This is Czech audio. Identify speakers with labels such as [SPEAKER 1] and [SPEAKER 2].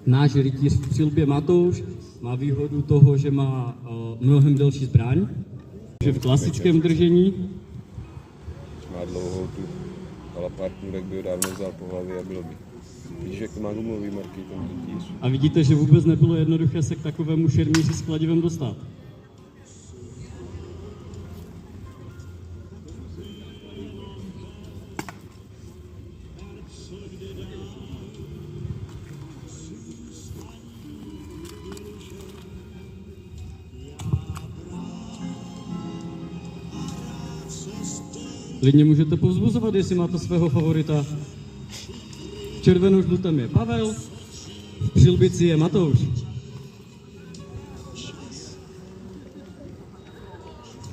[SPEAKER 1] náš rytíř v přilbě Matouš má výhodu toho, že má mnohem delší zbraň, že v klasickém držení
[SPEAKER 2] má dlouhou tu alapartnu, tak by ho dávno vzal po hlavě a bylo by. Vidíš, jak to má gumový marky, ten rytíř.
[SPEAKER 1] a vidíte, že vůbec nebylo jednoduché se k takovému šermíři s kladivem dostat. Klidně můžete povzbuzovat, jestli máte svého favorita. Červenou žlutem je Pavel, v přilbici je Matouš.